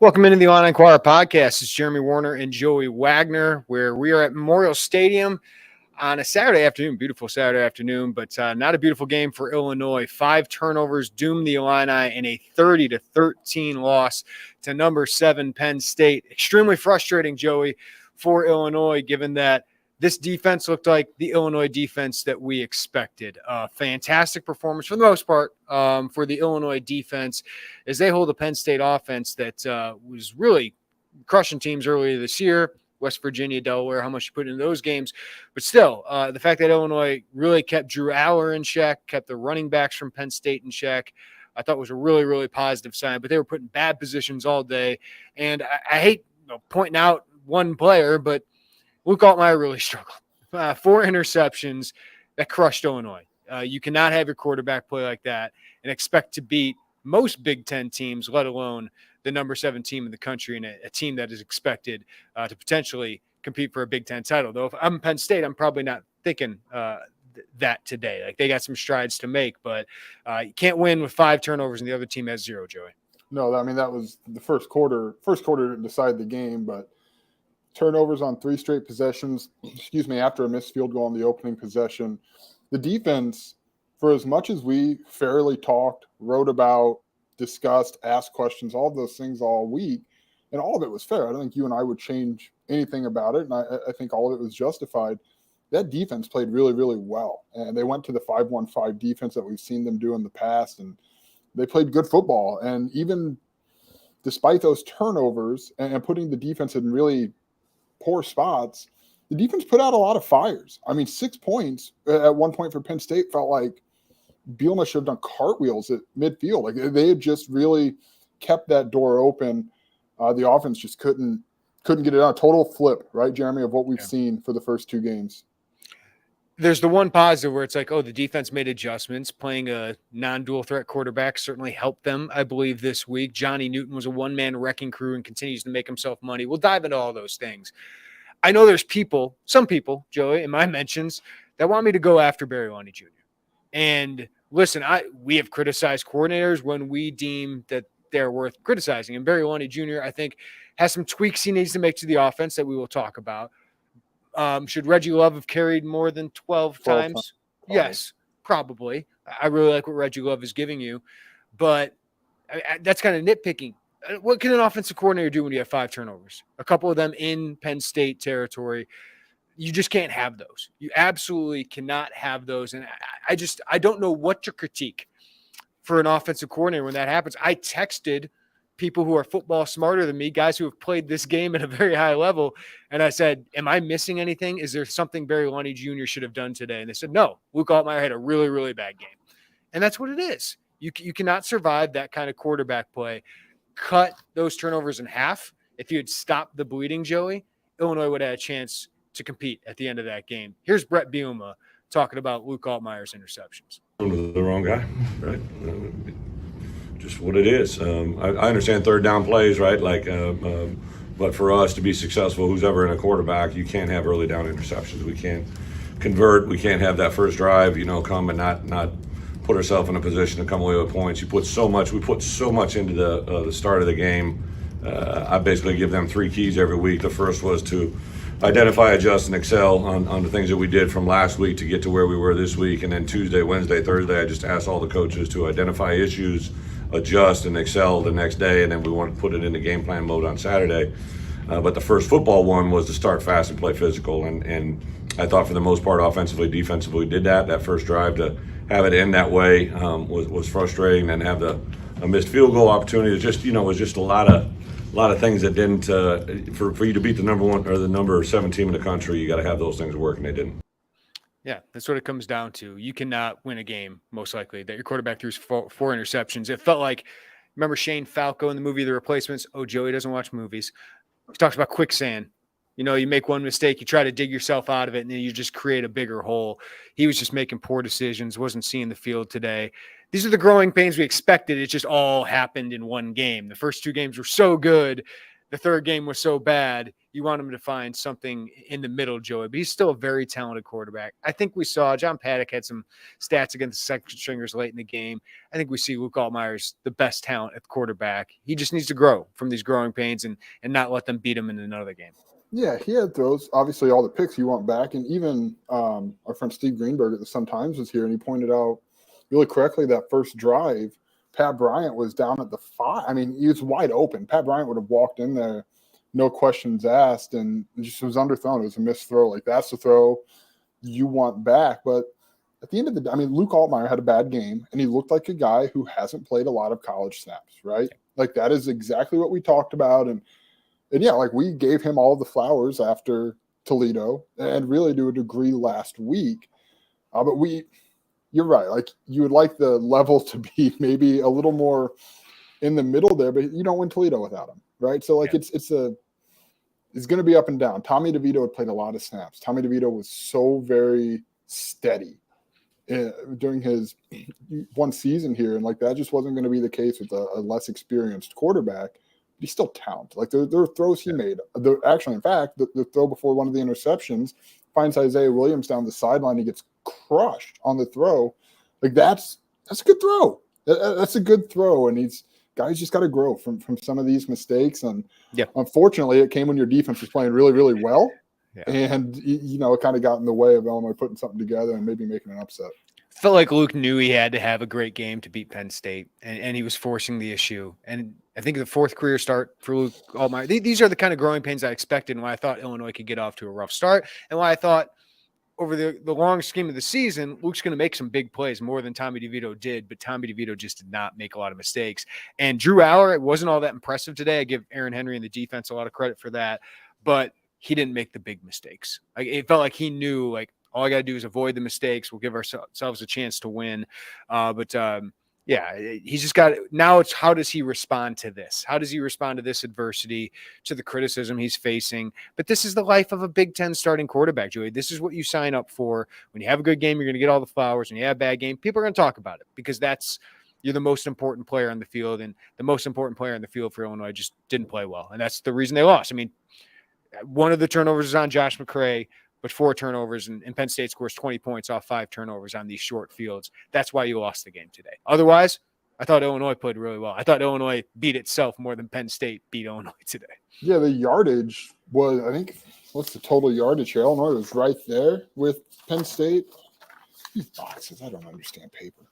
Welcome into the Inquirer podcast. It's Jeremy Werner and Joey Wagner, where we are at Memorial Stadium on a Saturday afternoon, beautiful Saturday afternoon, but not a beautiful game for Illinois. 5 turnovers doomed the Illini in a 30-13 loss to number 7 Penn State. Extremely frustrating, Joey, for Illinois, given that this defense looked like the Illinois defense that we expected. Fantastic performance for the most part for the Illinois defense as they hold a Penn State offense that was really crushing teams earlier this year. West Virginia, Delaware, how much you put into those games. But still, the fact that Illinois really kept Drew Aller in check, kept the running backs from Penn State in check, I thought was a really, really positive sign. But they were put in bad positions all day. And I hate pointing out one player, but Luke Altmyer really struggled. 4 interceptions that crushed Illinois. You cannot have your quarterback play like that and expect to beat most Big Ten teams, let alone the number 7 team in the country and a team that is expected to potentially compete for a Big Ten title. Though if I'm Penn State, I'm probably not thinking that today. Like, they got some strides to make, but you can't win with 5 turnovers and the other team has 0, Joey. No, I mean, that was the first quarter. First quarter didn't decide the game, but turnovers on 3 straight possessions, after a missed field goal on the opening possession. The defense, for as much as we fairly talked, wrote about, discussed, asked questions, all of those things all week, and all of it was fair. I don't think you and I would change anything about it, and I think all of it was justified. That defense played really, really well, and they went to the 5-1-5 defense that we've seen them do in the past, and they played good football. And even despite those turnovers and putting the defense in really poor spots, the defense put out a lot of fires. I mean, 6 points at one point for Penn State felt like Bielema should have done cartwheels at midfield. Like, they had just really kept that door open. The offense just couldn't get it on. A total flip, right, Jeremy, of what we've seen for the first 2 games. There's the one positive where it's like, oh, the defense made adjustments. Playing a non-dual threat quarterback certainly helped them, I believe, this week. Johnny Newton was a one-man wrecking crew and continues to make himself money. We'll dive into all those things. I know there's some people, Joey, in my mentions, that want me to go after Werner Jr. And listen, we have criticized coordinators when we deem that they're worth criticizing. And Werner Jr., I think, has some tweaks he needs to make to the offense that we will talk about. Should Reggie Love have carried more than 12 times? Yes, probably. I really like what Reggie Love is giving you. But that's kind of nitpicking. What can an offensive coordinator do when you have 5 turnovers? A couple of them in Penn State territory. You just can't have those. You absolutely cannot have those. And I don't know what to critique for an offensive coordinator when that happens. I texted people who are football smarter than me, guys who have played this game at a very high level, and I said, am I missing anything? Is there something Barry Lunny Jr. should have done today? And they said, no, Luke Altmyer had a really, really bad game. And that's what it is. You cannot survive that kind of quarterback play. Cut those turnovers in half. If you had stopped the bleeding, Joey, Illinois would have had a chance to compete at the end of that game. Here's Brett Bielema talking about Luke Altmyer's interceptions. The wrong guy, right? Just what it is. I understand third down plays, right? But for us to be successful, who's ever in a quarterback, you can't have early down interceptions. We can't convert. We can't have that first drive, come and not put ourselves in a position to come away with points. We put so much into the start of the game. I basically give them 3 keys every week. The first was to identify, adjust, and excel on the things that we did from last week to get to where we were this week. And then Tuesday, Wednesday, Thursday, I just asked all the coaches to identify issues, adjust, and excel the next day. And then we want to put it into game plan mode on Saturday. But the first football one was to start fast and play physical. And I thought for the most part, offensively, defensively, we did that. That first drive to have it end that way was frustrating. And have a missed field goal opportunity. Was just a lot of things that didn't. For you to beat the number 1 or the number 7 team in the country, you got to have those things work, and they didn't. Yeah, that's what it comes down to. You cannot win a game, most likely, that your quarterback threw 4 interceptions. It felt like, remember Shane Falco in the movie The Replacements? Oh, Joey doesn't watch movies. He talks about quicksand. You make one mistake, you try to dig yourself out of it, and then you just create a bigger hole. He was just making poor decisions, wasn't seeing the field today. These are the growing pains we expected. It just all happened in one game. The first 2 games were so good the third game was so bad, you want him to find something in the middle, Joey. But he's still a very talented quarterback. I think we saw John Paddock had some stats against the second stringers late in the game. I think we see Luke Altmyer's the best talent at quarterback. He just needs to grow from these growing pains and not let them beat him in another game. Yeah, he had throws. Obviously, all the picks you want back. And even our friend Steve Greenberg at the Sun-Times was here, and he pointed out really correctly that first drive, Pat Bryant was down at the 5. I mean, he was wide open. Pat Bryant would have walked in there, no questions asked, and just was underthrown. It was a missed throw. Like, that's the throw you want back. But at the end of the day, I mean, Luke Altmyer had a bad game, and he looked like a guy who hasn't played a lot of college snaps, right? Like, that is exactly what we talked about. And yeah, like, we gave him all the flowers after Toledo, and really to a degree last week. But you're right. Like, you would like the level to be maybe a little more in the middle there, but you don't win Toledo without him, right? So, like, it's going to be up and down. Tommy DeVito had played a lot of snaps. Tommy DeVito was so very steady during his one season here, and like that just wasn't going to be the case with a less experienced quarterback. He's still talented. Like, there are throws he made. Actually, in fact, the throw before one of the interceptions finds Isaiah Williams down the sideline. He gets crushed on the throw. Like, that's a good throw. That's a good throw. And guys just got to grow from some of these mistakes. And unfortunately, it came when your defense was playing really, really well. Yeah. And, it kind of got in the way of Illinois putting something together and maybe making an upset. Felt like Luke knew he had to have a great game to beat Penn State, and he was forcing the issue. And I think the fourth career start for Luke Altmyer, these are the kind of growing pains I expected, and why I thought Illinois could get off to a rough start, and why I thought over the long scheme of the season, Luke's going to make some big plays, more than Tommy DeVito did, but Tommy DeVito just did not make a lot of mistakes. And Drew Aller, it wasn't all that impressive today. I give Aaron Henry and the defense a lot of credit for that, but he didn't make the big mistakes. Like, it felt like he knew, like, all I got to do is avoid the mistakes. We'll give ourselves a chance to win. He's just got – now it's how does he respond to this? How does he respond to this adversity, to the criticism he's facing? But this is the life of a Big Ten starting quarterback, Joey. This is what you sign up for. When you have a good game, you're going to get all the flowers. When you have a bad game, people are going to talk about it because you're the most important player on the field, and the most important player on the field for Illinois just didn't play well, and that's the reason they lost. I mean, one of the turnovers is on Josh McCray, but 4 turnovers, and Penn State scores 20 points off 5 turnovers on these short fields. That's why you lost the game today. Otherwise, I thought Illinois played really well. I thought Illinois beat itself more than Penn State beat Illinois today. Yeah, the yardage was, I think, what's the total yardage here? Illinois was right there with Penn State. These boxes, I don't understand paper.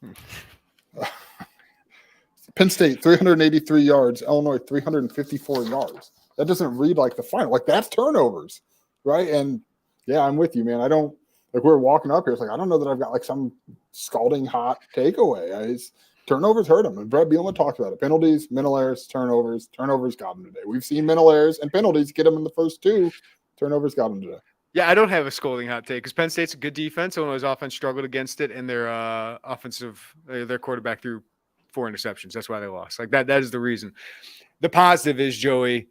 Penn State, 383 yards. Illinois, 354 yards. That doesn't read like the final. Like, that's turnovers, right? And yeah, I'm with you, man. I don't like we're walking up here. It's like I don't know that I've got like some scalding hot takeaway. Turnovers hurt him, and Brett Bielema talked about it. Penalties, mental errors, turnovers. Turnovers got him today. We've seen mental errors and penalties get him in the first 2. Turnovers got him today. Yeah, I don't have a scolding hot take because Penn State's a good defense. Illinois' offense struggled against it, and their their quarterback threw 4 interceptions. That's why they lost. Like that is the reason. The positive is, Joey,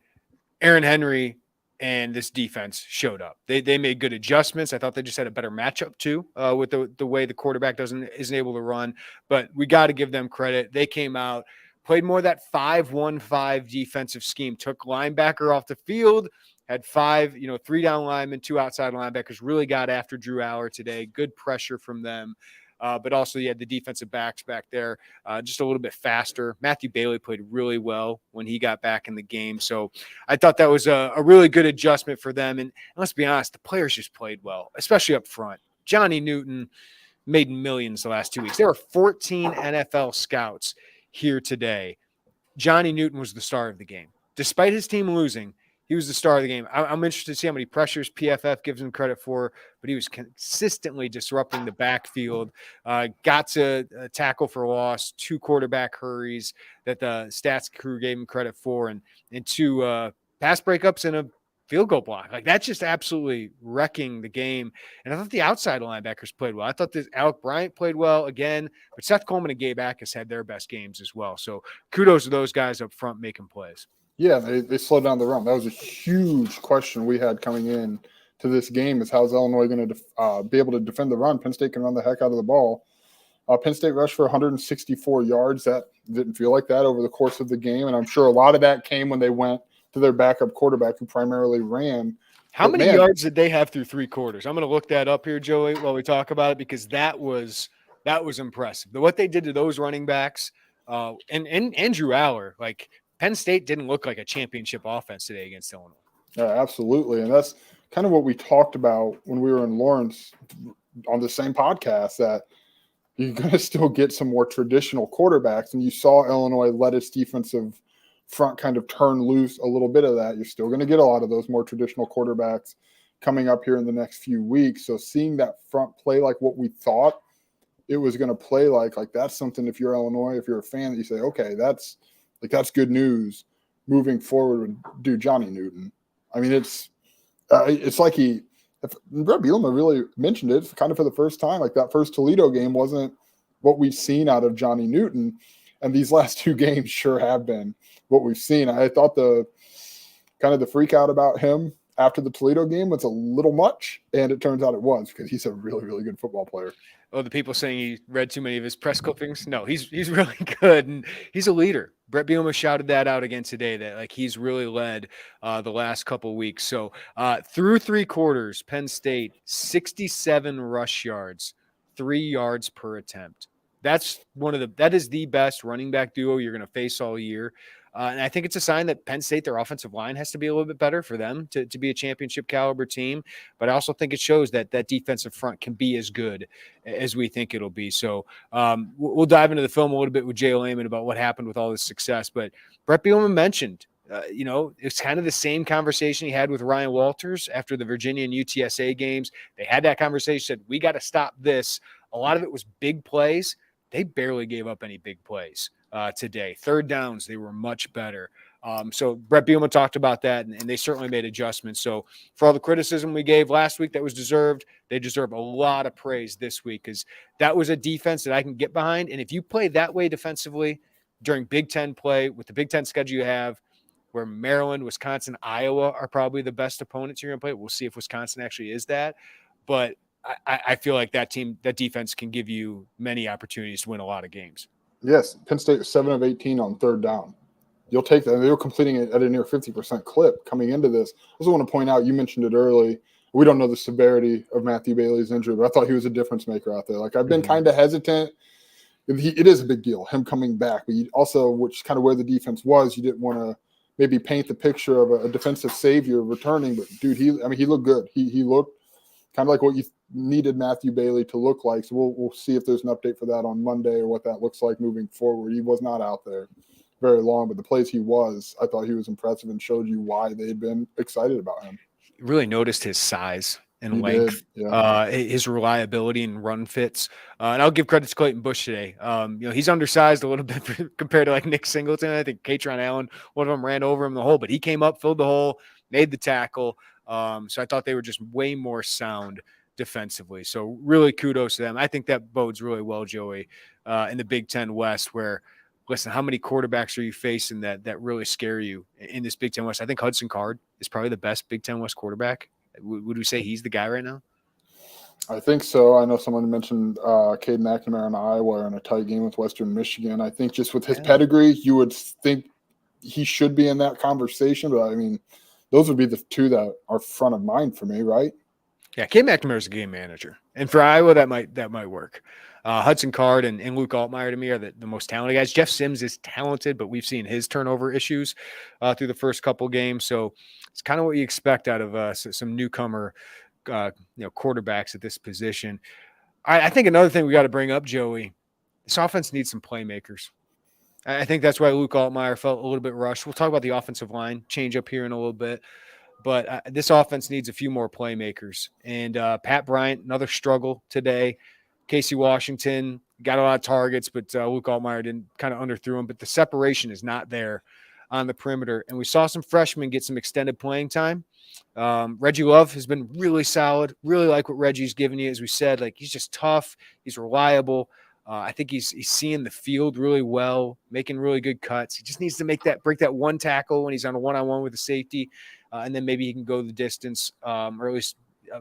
Aaron Henry and this defense showed up. They made good adjustments. I thought they just had a better matchup too with the way the quarterback isn't able to run. But we got to give them credit. They came out, played more that 5-1-5 defensive scheme, took linebacker off the field, had 5, 3 down linemen, 2 outside linebackers, really got after Drew Aller today. Good pressure from them. But also you had the defensive backs back there just a little bit faster. Matthew Bailey played really well when he got back in the game. So I thought that was a really good adjustment for them. And let's be honest, the players just played well, especially up front. Johnny Newton made millions the last 2 weeks. There were 14 NFL scouts here today. Johnny Newton was the star of the game. Despite his team losing, he was the star of the game. I'm interested to see how many pressures PFF gives him credit for, but he was consistently disrupting the backfield, got to tackle for loss, 2 quarterback hurries that the stats crew gave him credit for, and 2 pass breakups and a field goal block. Like, that's just absolutely wrecking the game. And I thought the outside linebackers played well. I thought this Alec Bryant played well again, but Seth Coleman and Gabe Akis had their best games as well. So kudos to those guys up front making plays. Yeah, they slowed down the run. That was a huge question we had coming in to this game is how's Illinois going to be able to defend the run? Penn State can run the heck out of the ball. Penn State rushed for 164 yards. That didn't feel like that over the course of the game, and I'm sure a lot of that came when they went to their backup quarterback who primarily ran. How But, many man, yards did they have through 3 quarters? I'm going to look that up here, Joey, while we talk about it, because that was impressive. What they did to those running backs, and Andrew Aller, like Penn State didn't look like a championship offense today against Illinois. Yeah, absolutely. And that's kind of what we talked about when we were in Lawrence on the same podcast, that you're going to still get some more traditional quarterbacks. And you saw Illinois let its defensive front kind of turn loose a little bit of that. You're still going to get a lot of those more traditional quarterbacks coming up here in the next few weeks. So seeing that front play like what we thought it was going to play like that's something, if you're Illinois, if you're a fan, that you say, okay, that's good news moving forward with Johnny Newton. I mean, it's like Brett Bielema really mentioned it kind of for the first time. Like that first Toledo game wasn't what we've seen out of Johnny Newton, and these last 2 games sure have been what we've seen. I thought the freak out about him after the Toledo game was a little much, and it turns out it was, because he's a really, really good football player. Oh, the people saying he read too many of his press clippings? No, he's really good, and he's a leader. Brett Bielema shouted that out again today, that like he's really led the last couple of weeks. So through 3 quarters, Penn State 67 rush yards, 3 yards per attempt. That is the best running back duo you're going to face all year. And I think it's a sign that Penn State, their offensive line has to be a little bit better for them to be a championship caliber team. But I also think it shows that that defensive front can be as good as we think it'll be. So we'll dive into the film a little bit with Jay Lehman about what happened with all this success. But Brett Bielema mentioned, it's kind of the same conversation he had with Ryan Walters after the Virginia and UTSA games. They had that conversation, said, we got to stop this. A lot of it was big plays. They barely gave up any big plays today. 3rd downs, they were much better. So Brett Bielema talked about that, and they certainly made adjustments. So for all the criticism we gave last week that was deserved, they deserve a lot of praise this week, because that was a defense that I can get behind. And if you play that way defensively during Big Ten play, with the Big Ten schedule you have, where Maryland, Wisconsin, Iowa are probably the best opponents you're going to play. We'll see if Wisconsin actually is that. But I feel like that defense can give you many opportunities to win a lot of games. Yes, Penn State was 7 of 18 on 3rd down. You'll take that. They were completing it at a near 50% clip coming into this. I also want to point out, you mentioned it early, we don't know the severity of Matthew Bailey's injury, but I thought he was a difference maker out there. Like, I've been kind of hesitant. It is a big deal, him coming back. But also, which is kind of where the defense was, you didn't want to maybe paint the picture of a defensive savior returning. But, dude, he looked good. He looked kind of like what you needed Matthew Bailey to look like. So we'll see if there's an update for that on Monday, or what that looks like moving forward. He was not out there very long, but the plays he was, I thought he was impressive and showed you why they'd been excited about him. Really noticed his size and length, his reliability and run fits. And I'll give credit to Clayton Bush today. He's undersized a little bit compared to like Nick Singleton. I think Katron Allen, one of them ran over him the hole, but he came up, filled the hole, made the tackle. So I thought they were just way more sound defensively. So really kudos to them. I think that bodes really well, Joey, in the Big Ten West, where, listen, how many quarterbacks are you facing that really scare you in this Big Ten West? I think Hudson Card is probably the best Big Ten West quarterback. Would we say he's the guy right now? I think so. I know someone mentioned Caden McNamara in Iowa in a tight game with Western Michigan. I think just with his pedigree, you would think he should be in that conversation. But, I mean, those would be the 2 that are front of mind for me, right? Yeah, Caden McNamara is a game manager. And for Iowa, that might work. Hudson Card and Luke Altmyer to me are the most talented guys. Jeff Sims is talented, but we've seen his turnover issues through the first couple games. So it's kind of what you expect out of some newcomer quarterbacks at this position. I think another thing we got to bring up, Joey, this offense needs some playmakers. I think that's why Luke Altmyer felt a little bit rushed. We'll talk about the offensive line change up here in a little bit. But this offense needs a few more playmakers. And Pat Bryant, another struggle today. Casey Washington got a lot of targets, but Luke Altmyer didn't, kind of underthrew him. But the separation is not there on the perimeter. And we saw some freshmen get some extended playing time. Reggie Love has been really solid. Really like what Reggie's given you. As we said, like, he's just tough. He's reliable. I think he's seeing the field really well, making really good cuts. He just needs to break that one tackle when he's on a one-on-one with the safety. And then maybe he can go the distance, or at least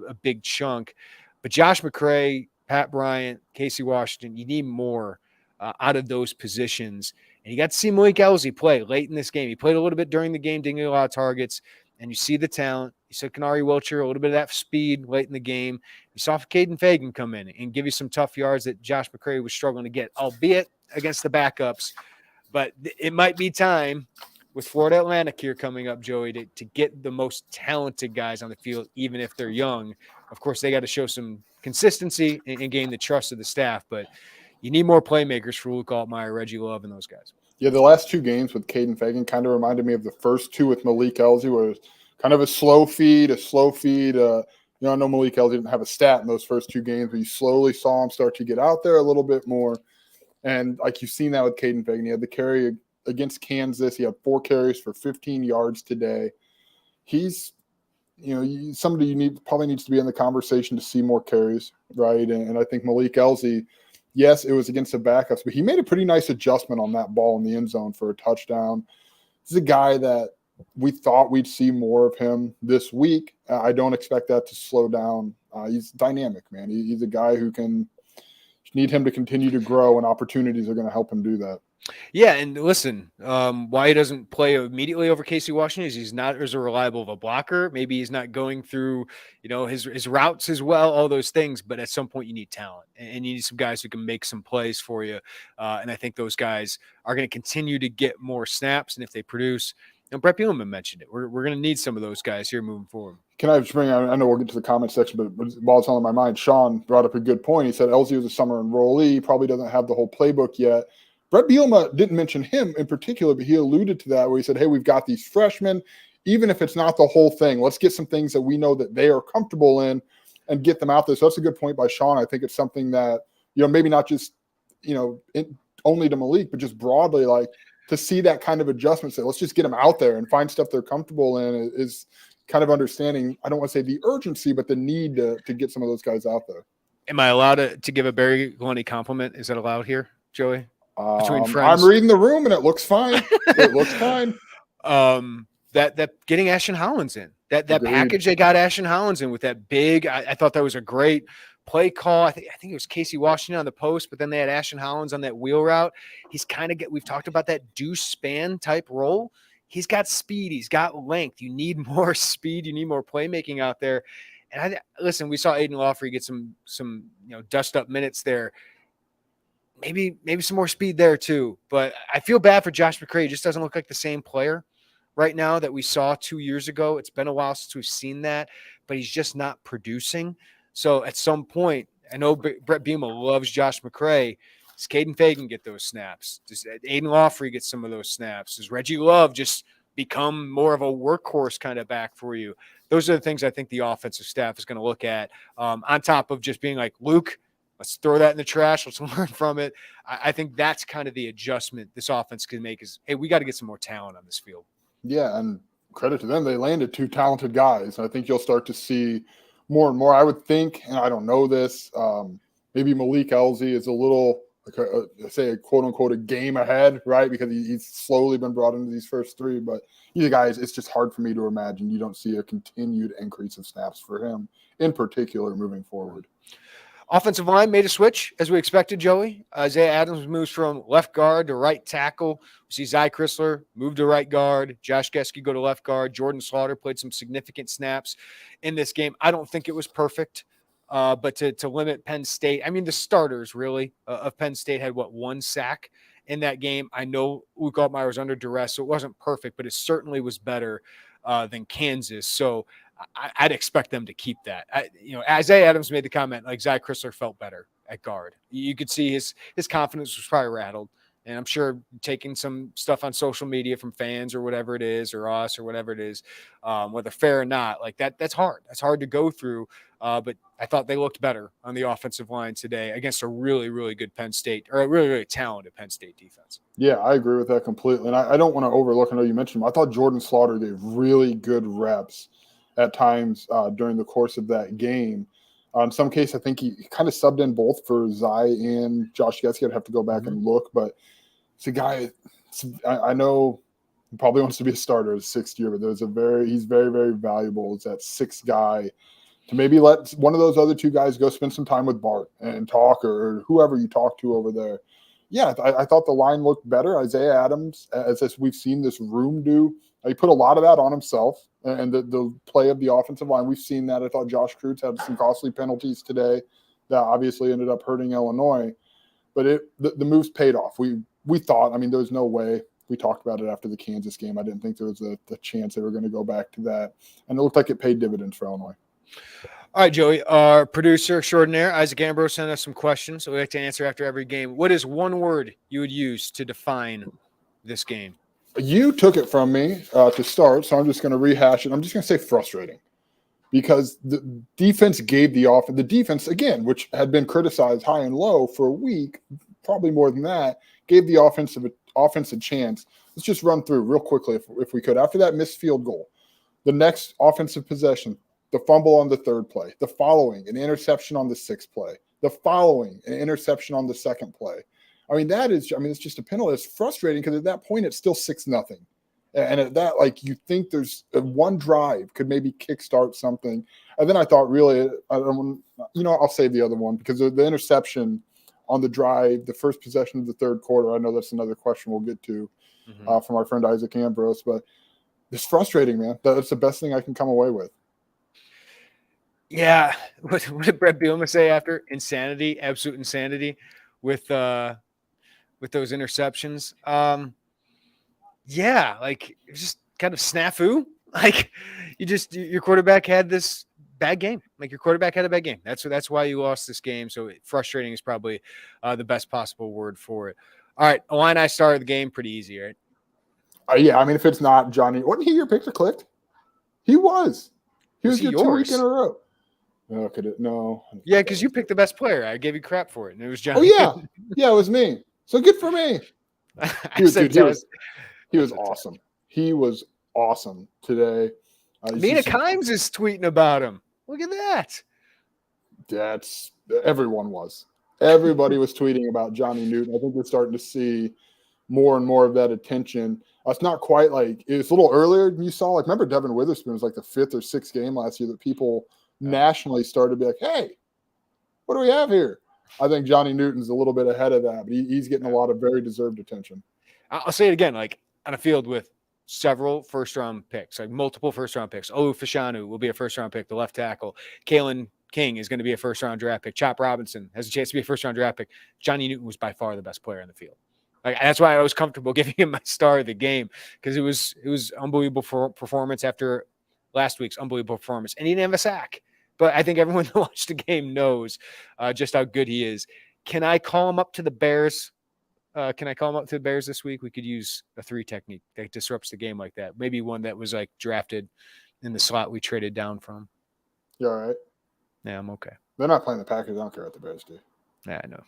a big chunk. But Josh McCray, Pat Bryant, Casey Washington, you need more out of those positions. And you got to see Malik Elzy play late in this game. He played a little bit during the game, didn't get a lot of targets. And you see the talent. You saw Kanari Wilcher, a little bit of that speed late in the game. You saw Caden Fagan come in and give you some tough yards that Josh McCray was struggling to get, albeit against the backups. But it might be time with Florida Atlantic here coming up, Joey, to get the most talented guys on the field, even if they're young. Of course, they got to show some consistency and gain the trust of the staff. But you need more playmakers for Luke Altmyer, Reggie Love, and those guys. Yeah, the last two games with Caden Fagan kind of reminded me of the first two with Malik Elzy, where it was kind of a slow feed. I know Malik Elzy didn't have a stat in those first two games, but you slowly saw him start to get out there a little bit more. And like you've seen that with Caden Fagan, he had the carry against Kansas. He had 4 carries for 15 yards today. He's, somebody probably needs to be in the conversation to see more carries, right? And I think Malik Elzy, yes, it was against the backups, but he made a pretty nice adjustment on that ball in the end zone for a touchdown. This is a guy that we thought we'd see more of him this week. I don't expect that to slow down. He's dynamic, man. He's a guy who need him to continue to grow, and opportunities are going to help him do that. Yeah, and listen, why he doesn't play immediately over Casey Washington is he's not as reliable of a blocker. Maybe he's not going through, his routes as well, all those things. But at some point, you need talent, and you need some guys who can make some plays for you. And I think those guys are going to continue to get more snaps, and if they produce, Brett Bielema mentioned it. We're going to need some of those guys here moving forward. Can I just I know we'll get to the comment section, but while it's on my mind, Sean brought up a good point. He said Elzy was a summer enrollee, probably doesn't have the whole playbook yet. Brett Bielema didn't mention him in particular, but he alluded to that where he said, hey, we've got these freshmen. Even if it's not the whole thing, let's get some things that we know that they are comfortable in and get them out there. So that's a good point by Sean. I think it's something that, maybe not just, only to Malik, but just broadly, like to see that kind of adjustment, say, let's just get them out there and find stuff they're comfortable in is kind of understanding. I don't want to say the urgency, but the need to get some of those guys out there. Am I allowed to give a Barry Lundy compliment? Is that allowed here, Joey? Between friends, I'm reading the room and it looks fine. It looks fine. That getting Ashton Hollins in that Agreed. package they got Ashton Hollins in with that big. I thought that was a great play call. I think it was Casey Washington on the post, but then they had Ashton Hollins on that wheel route. He's we've talked about that deuce span type role. He's got speed. He's got length. You need more speed. You need more playmaking out there. And listen, we saw Aiden Lawfrey get some dust up minutes there. Maybe some more speed there too. But I feel bad for Josh McCray. He just doesn't look like the same player right now that we saw 2 years ago. It's been a while since we've seen that, but he's just not producing. So at some point, I know Brett Bielema loves Josh McCray. Does Caden Fagan get those snaps? Does Aiden Lawfrey get some of those snaps? Does Reggie Love just become more of a workhorse kind of back for you? Those are the things I think the offensive staff is going to look at on top of just being like, Luke, let's throw that in the trash. Let's learn from it. I think that's kind of the adjustment this offense can make is, hey, we got to get some more talent on this field. Yeah, and credit to them. They landed 2 talented guys. And I think you'll start to see more and more. I would think, and I don't know this, maybe Malik Elzy is a little, say, a quote-unquote, a game ahead, right? Because he's slowly been brought into these first 3. But these guys, it's just hard for me to imagine you don't see a continued increase of snaps for him, in particular, moving forward. Offensive line made a switch, as we expected, Joey. Isaiah Adams moves from left guard to right tackle. We see Zy Chrysler move to right guard. Josh Geske go to left guard. Jordan Slaughter played some significant snaps in this game. I don't think it was perfect, but to limit Penn State, I mean, the starters, really, of Penn State had, 1 sack in that game. I know Luke Altmyer was under duress, so it wasn't perfect, but it certainly was better than Kansas. So I'd expect them to keep that. Isaiah Adams made the comment, like, Zy Chrysler felt better at guard. You could see his confidence was probably rattled. And I'm sure taking some stuff on social media from fans or whatever it is, or us or whatever it is, whether fair or not, like that's hard. That's hard to go through. But I thought they looked better on the offensive line today against a really, really good Penn State, or a really, really talented Penn State defense. Yeah, I agree with that completely. And I don't want to overlook, I know you mentioned him, I thought Jordan Slaughter gave really good reps at times during the course of that game. In some case, I think he kind of subbed in both for Zy and Josh Geske. I'd have to go back and look, but it's a guy. I know he probably wants to be a starter his 6th year, but he's very, very valuable as that 6th guy to maybe let one of those other 2 guys go spend some time with Bart and talk, or whoever you talk to over there. yeah, I thought the line looked better. Isaiah Adams, as we've seen this room do, he put a lot of that on himself, and the play of the offensive line. We've seen that. I thought Josh Kreutz had some costly penalties today that obviously ended up hurting Illinois, but the moves paid off. We thought, I mean, there was no way. We talked about it after the Kansas game. I didn't think there was a chance they were going to go back to that, and it looked like it paid dividends for Illinois. All right, Joey, our producer extraordinaire, Isaac Ambrose, sent us some questions that we like to answer after every game. What is one word you would use to define this game? You took it from me to start, so I'm just going to rehash it. I'm just going to say frustrating, because the defense gave the defense, again, which had been criticized high and low for a week, probably more than that, gave the offense a chance. Let's just run through real quickly if we could. After that missed field goal, the next offensive possession, the fumble on the third play, the following, an interception on the sixth play, the following, an interception on the second play. I mean, it's just a penalty. It's frustrating because at that point, it's still 6-0. And at that, like, you think there's one drive could maybe kickstart something. And then I thought, really, I'll save the other one because the interception on the drive, the first possession of the third quarter, I know that's another question we'll get to from our friend Isaac Ambrose, but it's frustrating, man. That's the best thing I can come away with. Yeah. What did Brett Bielema say after? Insanity, absolute insanity with those interceptions. Yeah, like it was just kind of snafu. Like your quarterback had this bad game. Like your quarterback had a bad game. That's why you lost this game. So frustrating is probably the best possible word for it. All right, Illini started the game pretty easy, right? Yeah, I mean, if it's not Johnny, wasn't he your pick to click? He was. He was your 2 weeks in a row. No, could it? No. Yeah, because you picked the best player. I gave you crap for it, and it was Johnny. Oh yeah, yeah, it was me. So good for me. He was awesome. He was awesome today. Mina Kimes is tweeting about him. Look at that. Everyone was. Everybody was tweeting about Johnny Newton. I think we're starting to see more and more of that attention. It's not quite like it was a little earlier than you saw. Like, remember Devin Witherspoon was like the 5th or 6th game last year that people nationally started to be like, hey, what do we have here? I think Johnny Newton's a little bit ahead of that, but he's getting a lot of very deserved attention. I'll say it again, like on a field with several first-round picks, like multiple first-round picks. Fashanu will be a first-round pick, the left tackle. Kalen King is going to be a first-round draft pick. Chop Robinson has a chance to be a first-round draft pick. Johnny Newton was by far the best player on the field. Like, that's why I was comfortable giving him my star of the game, because it was unbelievable performance after last week's unbelievable performance, and he didn't have a sack. But I think everyone that watched the game knows just how good he is. Can I call him up to the Bears? This week? We could use a 3 technique that disrupts the game like that. Maybe one that was like drafted in the slot we traded down from. You all right? Yeah, I'm okay. They're not playing the Packers. I don't care what the Bears do. Yeah, I know.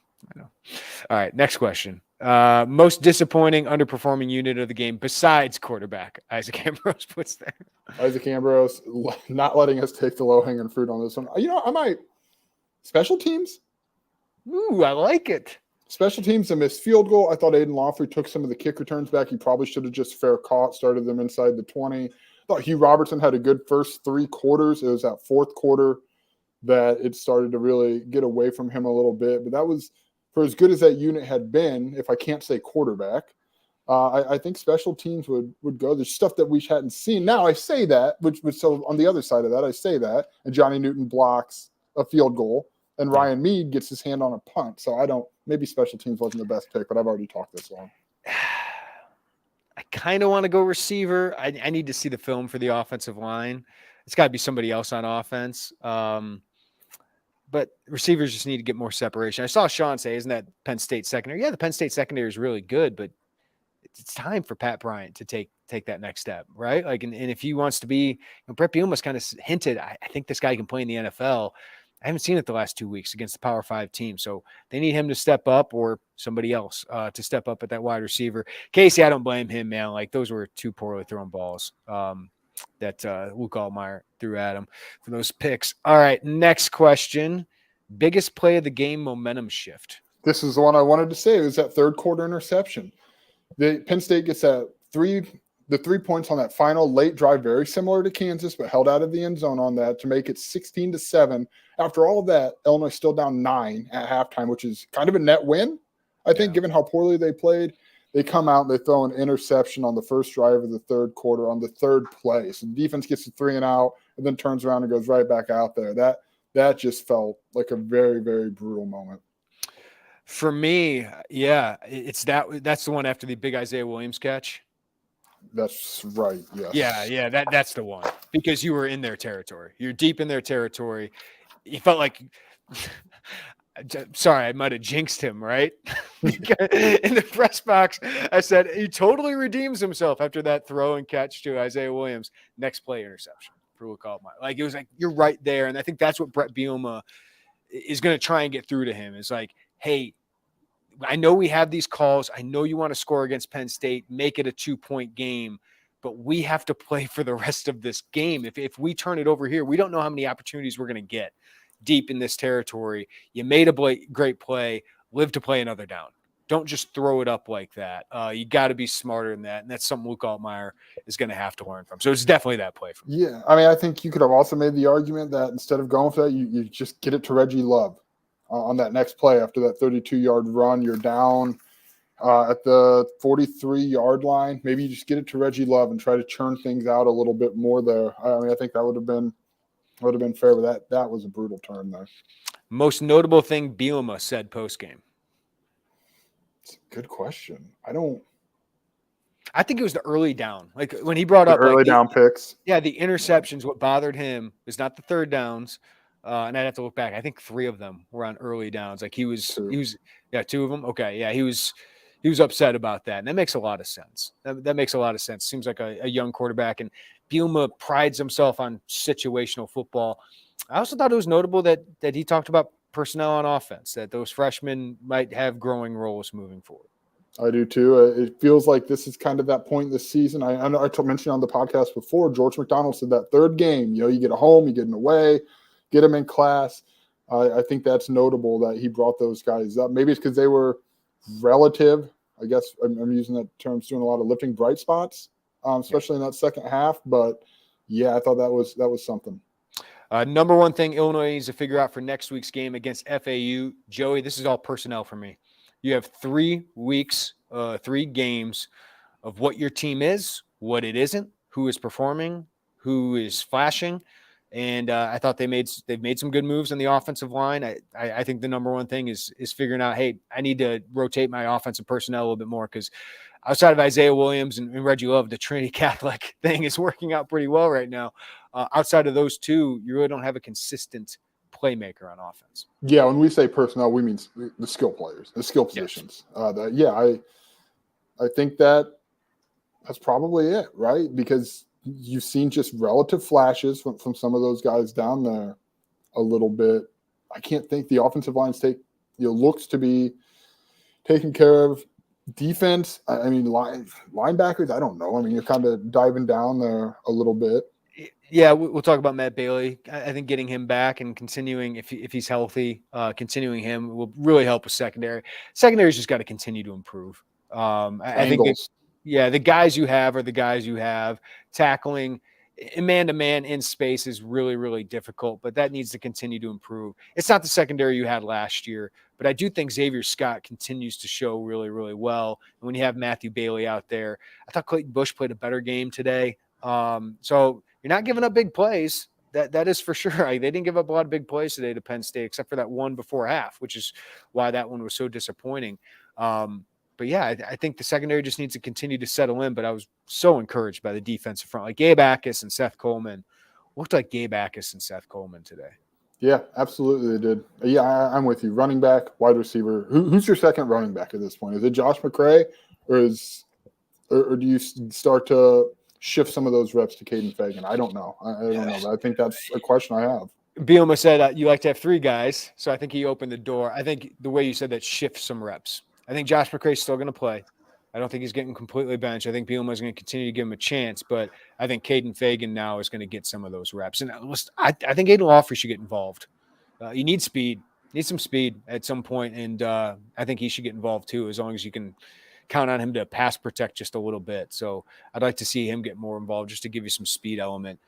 All right, next question. Most disappointing, underperforming unit of the game besides quarterback, Isaac Ambrose puts there. Isaac Ambrose not letting us take the low-hanging fruit on this one. I might – special teams? Ooh, I like it. Special teams, a missed field goal. I thought Aiden Lawfrey took some of the kick returns back. He probably should have just fair caught, started them inside the 20. I thought Hugh Robertson had a good first 3 quarters. It was that fourth quarter that it started to really get away from him a little bit. But that was – for as good as that unit had been, if I can't say quarterback, I think special teams would go. There's stuff that we hadn't seen. Now I say that, so on the other side of that, I say that, and Johnny Newton blocks a field goal, and Ryan Mead gets his hand on a punt. So maybe special teams wasn't the best pick, but I've already talked this long. I kind of want to go receiver. I need to see the film for the offensive line. It's got to be somebody else on offense. But receivers just need to get more separation. I saw Sean say, isn't that Penn State secondary? Yeah, the Penn State secondary is really good, but it's time for Pat Bryant to take that next step, right? Like, and if he wants to be, Brett Bielema's kind of hinted, I think this guy can play in the NFL. I haven't seen it the last 2 weeks against the Power 5 team. So they need him to step up, or somebody else to step up at that wide receiver. Casey, I don't blame him, man. Like, those were 2 poorly thrown balls that Luke Altmyer threw at him for those picks. All right, next question. Biggest play of the game momentum shift. This is the one I wanted to say. It was that third quarter interception. Penn State gets the 3 points on that final late drive, very similar to Kansas, but held out of the end zone on that to make it 16-7. After all of that, Illinois still down 9 at halftime, which is kind of a net win. I think given how poorly they played, they come out and they throw an interception on the first drive of the third quarter on the third play. So the defense gets a 3 and out and then turns around and goes right back out there. That just felt like a very, very brutal moment. For me, yeah, it's that's the one after the big Isaiah Williams catch. That's right. Yes. Yeah, that's the one, because you were in their territory. You're deep in their territory. You felt like, sorry, I might have jinxed him, right? In the press box, I said he totally redeems himself after that throw and catch to Isaiah Williams. Next play, interception for Luke Altmyer. Like, it was like, you're right there. And I think that's what Brett Bielema is going to try and get through to him. Is like, hey, I know we have these calls. I know you want to score against Penn State, make it a 2-point game, but we have to play for the rest of this game. If we turn it over here, we don't know how many opportunities we're going to get deep in this territory. You made a great play, live to play another down. Don't just throw it up like that. You got to be smarter than that. And that's something Luke Altmyer is going to have to learn from. So it's definitely that play for me. Yeah. I mean, I think you could have also made the argument that instead of going for that, you just get it to Reggie Love on that next play. After that 32-yard run, you're down at the 43-yard line. Maybe you just get it to Reggie Love and try to churn things out a little bit more there. I mean, I think that would have been fair, but that was a brutal turn there. Most notable thing Bielema said post-game. It's a good question. I think it was the early down. Like when he brought up early down picks. Yeah, the interceptions. What bothered him is not the third downs. And I'd have to look back. I think 3 of them were on early downs. Like he was 2 of them. Okay. Yeah. He was upset about that. And that makes a lot of sense. That makes a lot of sense. Seems like a young quarterback, and Bielema prides himself on situational football. I also thought it was notable that he talked about personnel on offense, that those freshmen might have growing roles moving forward. I do too. It feels like this is kind of that point this season. I mentioned on the podcast before, George McDonald said that third game, you get a home, you get an away, get them in class. I think that's notable that he brought those guys up. Maybe it's because they were relative. I guess I'm using that term, doing a lot of lifting bright spots, especially in that second half. But yeah, I thought that was something. Number one thing Illinois needs to figure out for next week's game against FAU. Joey, this is all personnel for me. You have 3 weeks, 3 games of what your team is, what it isn't, who is performing, who is flashing. And I thought they've made some good moves on the offensive line. I think the number one thing is figuring out, hey, I need to rotate my offensive personnel a little bit more, because outside of Isaiah Williams and Reggie Love, the Trinity Catholic thing is working out pretty well right now. Outside of those two, you really don't have a consistent playmaker on offense. Yeah, when we say personnel, we mean the skill players, the skill positions. Yes. I think that's probably it, right? Because you've seen just relative flashes from some of those guys down there a little bit. I can't think the offensive lines looks to be taken care of. Defense, I mean, linebackers, I don't know. I mean, you're kind of diving down there a little bit. Yeah, we'll talk about Matt Bailey. I think getting him back and continuing, if he's healthy, continuing him will really help with secondary. Secondary's just got to continue to improve. I think the guys you have are the guys you have. Tackling man-to-man in space is really, really difficult, but that needs to continue to improve. It's not the secondary you had last year, but I do think Xavier Scott continues to show really, really well. And when you have Matthew Bailey out there, I thought Clayton Bush played a better game today. So you're not giving up big plays. That is for sure. They didn't give up a lot of big plays today to Penn State, except for that one before half, which is why that one was so disappointing. But yeah, I think the secondary just needs to continue to settle in. But I was so encouraged by the defensive front. Like Gabe Akis and Seth Coleman looked like Gabe Akis and Seth Coleman today. Yeah, absolutely they did. Yeah, I'm with you. Running back, wide receiver. Who's your second running back at this point? Is it Josh McCray, or do you start to shift some of those reps to Caden Fagan? I don't know. I don't know. I think that's a question I have. Bielema said you like to have 3 guys, so I think he opened the door. I think the way you said that shifts some reps. I think Josh McCray's still going to play. I don't think he's getting completely benched. I think Bielema is going to continue to give him a chance, but I think Caden Fagan now is going to get some of those reps. And I think Aiden Lawfrey should get involved. You need speed. Need some speed at some point, and I think he should get involved too, as long as you can count on him to pass protect just a little bit. So I'd like to see him get more involved just to give you some speed element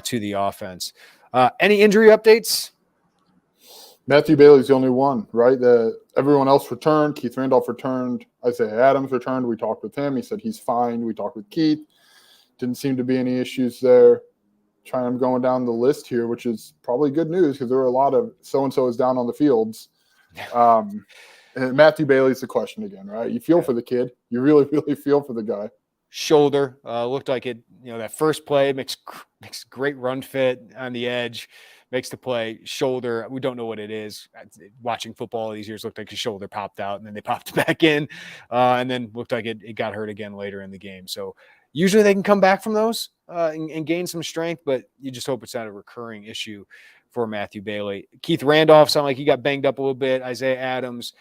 to the offense. Any injury updates? Matthew Bailey's the only one, right? Everyone else returned. Keith Randolph returned. Isaiah Adams returned. We talked with him. He said he's fine. We talked with Keith. Didn't seem to be any issues there. I'm going down the list here, which is probably good news because there were a lot of so-and-so is down on the fields. And Matthew Bailey's the question again, right? You feel for the kid. You really, really feel for the guy. Shoulder looked like it, that first play makes great run fit on the edge, makes the play. Shoulder, we don't know what it is. Watching football these years, looked like his shoulder popped out and then they popped it back in, and then looked like it got hurt again later in the game. So usually they can come back from those and gain some strength, but you just hope it's not a recurring issue for Matthew Bailey. Keith Randolph sounded like he got banged up a little bit. Isaiah Adams,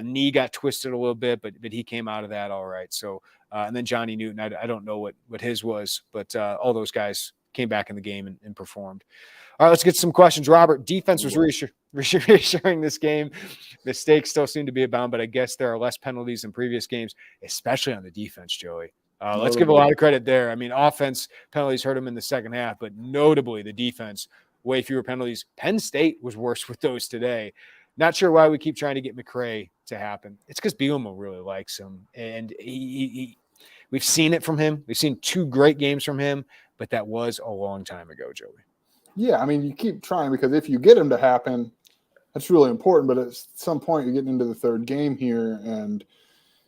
knee got twisted a little bit, but he came out of that all right. So, and then Johnny Newton, I don't know what his was, but all those guys came back in the game and performed. All right, let's get some questions. Robert, defense was reassuring this game. Mistakes still seem to be abound, but I guess there are less penalties than previous games, especially on the defense, Joey. Let's give a lot of credit there. I mean, offense penalties hurt them in the second half, but notably the defense, way fewer penalties. Penn State was worse with those today. Not sure why we keep trying to get McCray to happen. It's because Bielema really likes him, and we've seen it from him. We've seen 2 great games from him, but that was a long time ago, Joey. Yeah, I mean, you keep trying because if you get him to happen, that's really important. But at some point, you're getting into the 3rd game here, and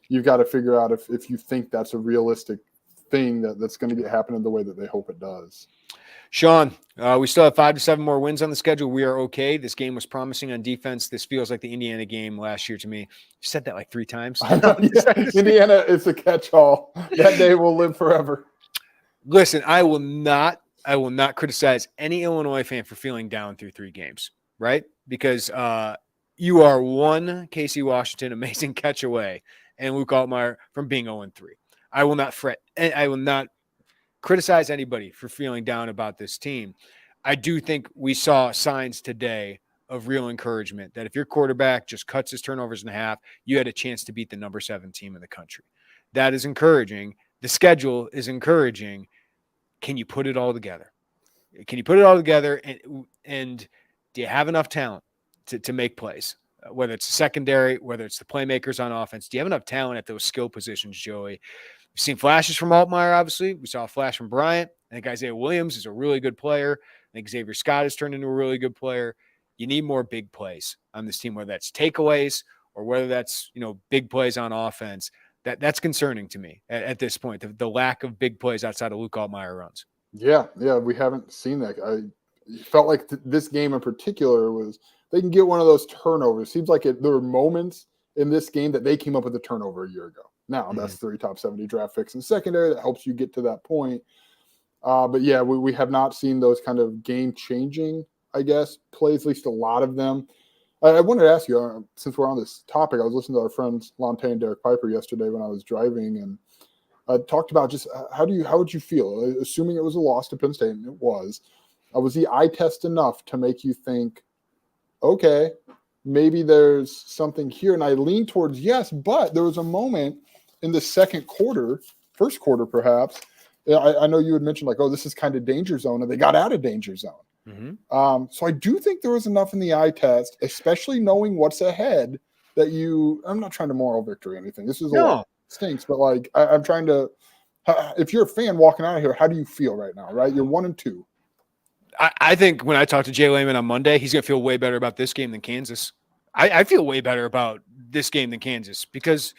you've got to figure out if you think that's a realistic thing that's going to happen in the way that they hope it does. Sean, we still have 5 to 7 more wins on the schedule. We are okay. This game was promising on defense. This feels like the Indiana game last year to me. You said that like 3 times. Indiana is a catch-all. That day will live forever. Listen, I will not criticize any Illinois fan for feeling down through 3 games, right? Because you are one Casey Washington amazing catch away and Luke Altmyer from being 0-3. I will not fret. I will not criticize anybody for feeling down about this team. I do think we saw signs today of real encouragement that if your quarterback just cuts his turnovers in half, you had a chance to beat the number 7 team in the country. That is encouraging. The schedule is encouraging. Can you put it all together? And do you have enough talent to make plays? Whether it's the secondary, whether it's the playmakers on offense, do you have enough talent at those skill positions, Joey? We've seen flashes from Altmyer, obviously. We saw a flash from Bryant. I think Isaiah Williams is a really good player. I think Xavier Scott has turned into a really good player. You need more big plays on this team, whether that's takeaways or whether that's, big plays on offense. That's concerning to me at this point, the lack of big plays outside of Luke Altmyer runs. Yeah, we haven't seen that. I felt like this game in particular they can get one of those turnovers. Seems like there were moments in this game that they came up with a turnover a year ago. Now, that's 3 top 70 draft picks in secondary. That helps you get to that point. But, yeah, we have not seen those kind of game-changing, I guess, plays, at least a lot of them. I wanted to ask you, since we're on this topic, I was listening to our friends Lonte and Derek Piper yesterday when I was driving, and talked about just how would you feel, assuming it was a loss to Penn State, and it was the eye test enough to make you think, okay, maybe there's something here? And I lean towards yes, but there was a moment in the second quarter, first quarter perhaps, I know you had mentioned like, oh, this is kind of danger zone, and they got out of danger zone. Mm-hmm. So I do think there was enough in the eye test, especially knowing what's ahead, that I'm not trying to moral victory or anything. This is a lot stinks, but like I'm trying to, if you're a fan walking out of here, how do you feel right now, right? You're 1-2. I think when I talk to Jay Lehman on Monday, he's going to feel way better about this game than Kansas. I feel way better about this game than Kansas because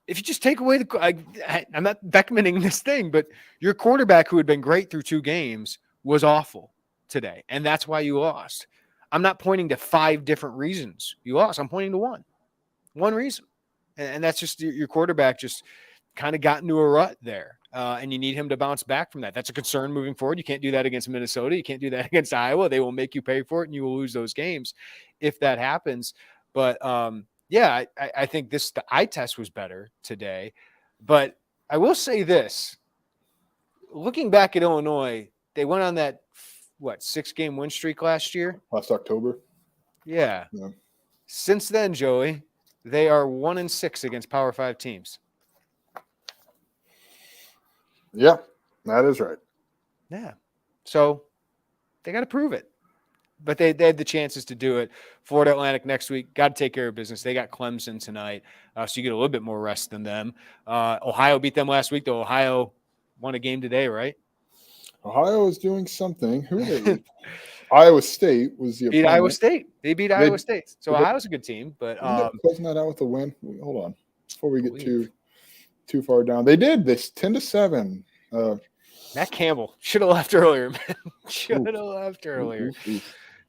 if you just take away I'm not documenting this thing, but your quarterback who had been great through 2 games was awful today, and that's why you lost. I'm not pointing to 5 different reasons you lost. I'm pointing to one reason, and that's just your quarterback just kind of got into a rut there, and you need him to bounce back from that. That's a concern moving forward. You can't do that against Minnesota. You can't do that against Iowa. They will make you pay for it, and you will lose those games if that happens. But yeah, I think the eye test was better today. But I will say this. Looking back at Illinois, they went on that, 6-game win streak last year? Last October. Yeah. Since then, Joey, they are 1-6 against Power 5 teams. Yeah, that is right. Yeah. So they got to prove it. but they had the chances to do it. Florida Atlantic next week, got to take care of business. They got Clemson tonight, so you get a little bit more rest than them. Ohio beat them last week, though. Ohio won a game today, right? Ohio is doing something. Who are they? Iowa State was the beat opponent. Iowa State. They beat Iowa State. So Ohio's a good team, but closing that out with a win. Hold on, before we get too far down, they did this 10-7. Matt Campbell should have left earlier, man. Should have left earlier.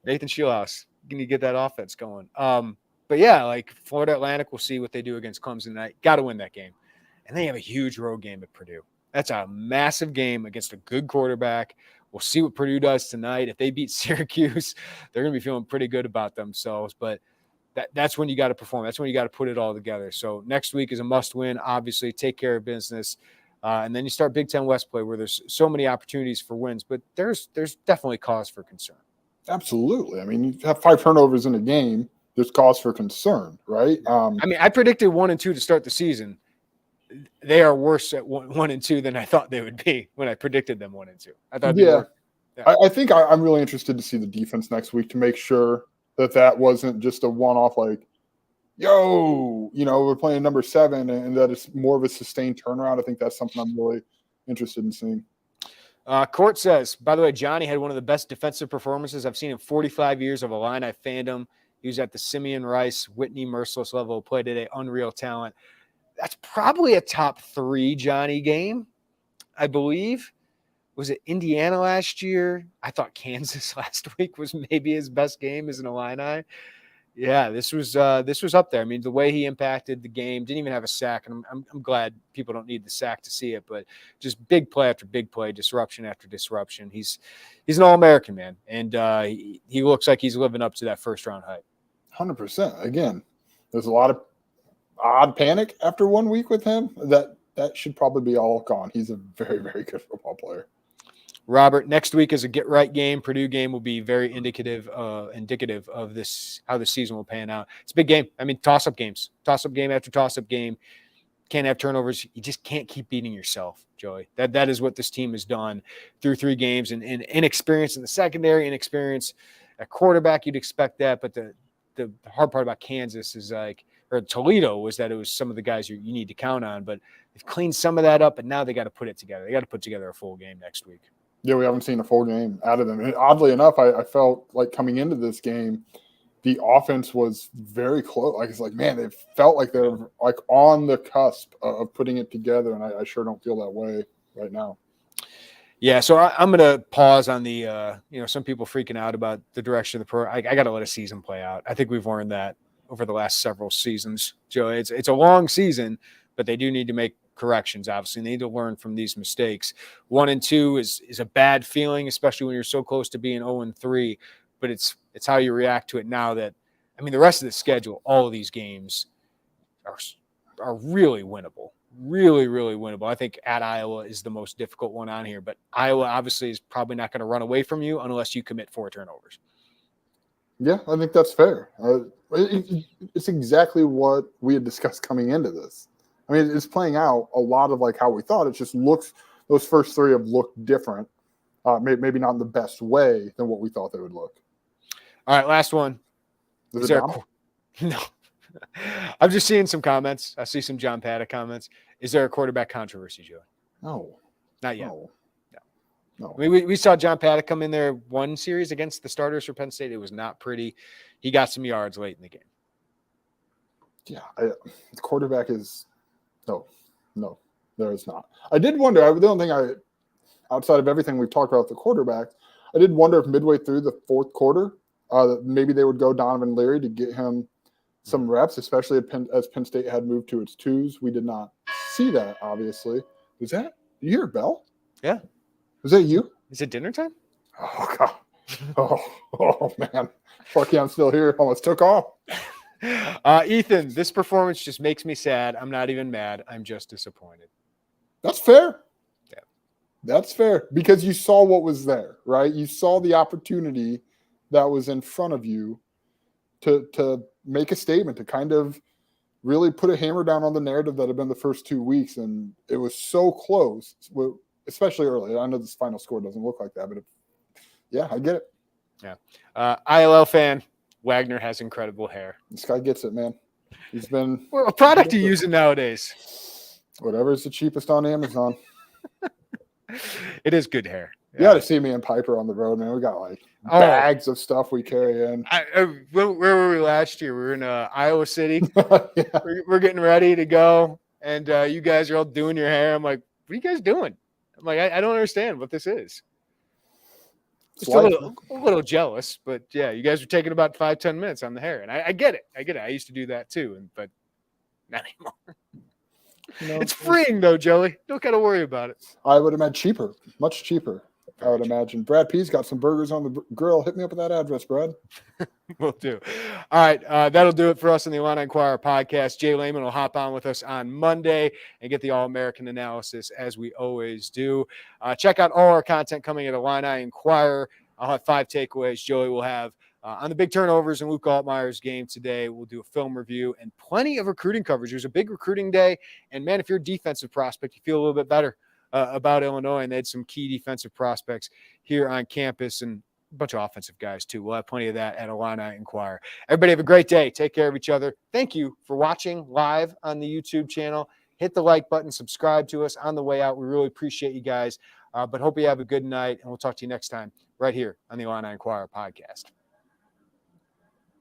Nathan Shieldhouse, you need to get that offense going. But yeah, like Florida Atlantic, we'll see what they do against Clemson tonight. Got to win that game, and they have a huge road game at Purdue. That's a massive game against a good quarterback. We'll see what Purdue does tonight. If they beat Syracuse, they're going to be feeling pretty good about themselves. But that's when you got to perform. That's when you got to put it all together. So next week is a must-win. Obviously, take care of business. And then you start Big Ten West play where there's so many opportunities for wins, but there's definitely cause for concern. Absolutely. I mean, you have 5 turnovers in a game. There's cause for concern, right? I predicted 1 and 2 to start the season. They are worse at 1 and 2 than I thought they would be when I predicted them 1 and 2. I thought, I think I'm really interested to see the defense next week to make sure that wasn't just a one-off, like, yo, we're playing number 7, and that it's more of a sustained turnaround. I think that's something I'm really interested in seeing. Court says, by the way, Johnny had one of the best defensive performances I've seen in 45 years of Illini fandom. He was at the Simeon Rice, Whitney Merciless level of play today. Unreal talent. That's probably a top 3 Johnny game, I believe. Was it Indiana last year? I thought Kansas last week was maybe his best game as an Illini. Yeah, this was up there. I mean, the way he impacted the game, didn't even have a sack, and I'm glad people don't need the sack to see it, but just big play after big play, disruption after disruption. He's an All-American, man, and he looks like he's living up to that first-round hype. 100%. Again, there's a lot of odd panic after 1 week with him. That should probably be all gone. He's a very, very good football player. Robert, next week is a get-right game. Purdue game will be very indicative of this, how the season will pan out. It's a big game. I mean, toss-up games. Toss-up game after toss-up game. Can't have turnovers. You just can't keep beating yourself, Joey. That is what this team has done through 3 games. And inexperience in the secondary, inexperience at quarterback, you'd expect that. But the hard part about Kansas is or Toledo was that it was some of the guys you need to count on. But they've cleaned some of that up, and now they got to put it together. They got to put together a full game next week. Yeah, we haven't seen a full game out of them. And oddly enough, I felt like coming into this game, the offense was very close. Like, it's like, man, it felt like they're like on the cusp of putting it together, and I sure don't feel that way right now. Yeah, so I'm going to pause on the, some people freaking out about the direction of the program. I got to let a season play out. I think we've learned that over the last several seasons, Joe. It's a long season, but they do need to make corrections. Obviously, they need to learn from these mistakes. 1 and 2 is a bad feeling, especially when you're so close to being 0 and 3. But it's how you react to it now. That, I mean, the rest of the schedule, all of these games are really winnable. Really, really winnable. I think at Iowa is the most difficult one on here, but Iowa obviously is probably not going to run away from you unless you commit 4 turnovers. Yeah, I think that's fair. It's exactly what we had discussed coming into this. I mean, it's playing out a lot of like how we thought. It just looks, those first 3 have looked different, maybe not in the best way than what we thought they would look. All right, last one. No. I'm just seeing some comments. I see some John Paddock comments. Is there a quarterback controversy, Joe? No. Not yet. No. I mean, we saw John Paddock come in there one series against the starters for Penn State. It was not pretty. He got some yards late in the game. Yeah, the quarterback is no, there is not. I did wonder. The only thing outside of everything we've talked about the quarterback, I did wonder if midway through the 4th quarter, maybe they would go Donovan Leary to get him some reps, especially as Penn State had moved to its 2s. We did not see that, obviously. Did you hear a bell? Yeah. Was that you? Is it dinner time? Oh, God. Oh, man. Lucky I'm still here. Almost took off. Ethan, this performance just makes me sad. I'm not even mad. I'm just disappointed. That's fair. Yeah. That's fair because you saw what was there, right? You saw the opportunity that was in front of you to make a statement, to kind of really put a hammer down on the narrative that had been the first 2 weeks. And it was so close, especially early. I know this final score doesn't look like that, but yeah, I get it. ILL fan, Wagner has incredible hair. This guy gets it, man. He's been What product are you using nowadays? whatever's the cheapest on Amazon. It is good hair. You got to see me and Piper on the road, man. We got like bags of stuff we carry in. Where were we last year? We were in Iowa City. Yeah. We're getting ready to go, and you guys are all doing your hair. I'm like, what are you guys doing? I'm like, I don't understand what this is. Just a little jealous, but yeah, you guys are taking about 5-10 minutes on the hair, and I get it. I used to do that too, but not anymore. It's freeing though, Joey. Don't got to worry about it. I would imagine cheaper, much cheaper. I would imagine. Brad P's got some burgers on the grill. Hit me up with that address, Brad. Will do. All right. That'll do it for us on the Illini Inquirer podcast. Jay Lehman will hop on with us on Monday and get the All-American analysis as we always do. Check out all our content coming at Illini Inquirer. I'll have 5 takeaways. Joey will have on the big turnovers in Luke Altmyer's game today. We'll do a film review and plenty of recruiting coverage. There's a big recruiting day. And, man, if you're a defensive prospect, you feel a little bit better about Illinois, and they had some key defensive prospects here on campus and a bunch of offensive guys too. We'll have plenty of that at Illini Inquirer. Everybody have a great day. Take care of each other. Thank you for watching live on the YouTube channel. Hit the like button, subscribe to us on the way out. We really appreciate you guys, but hope you have a good night, and we'll talk to you next time right here on the Illini Inquirer podcast.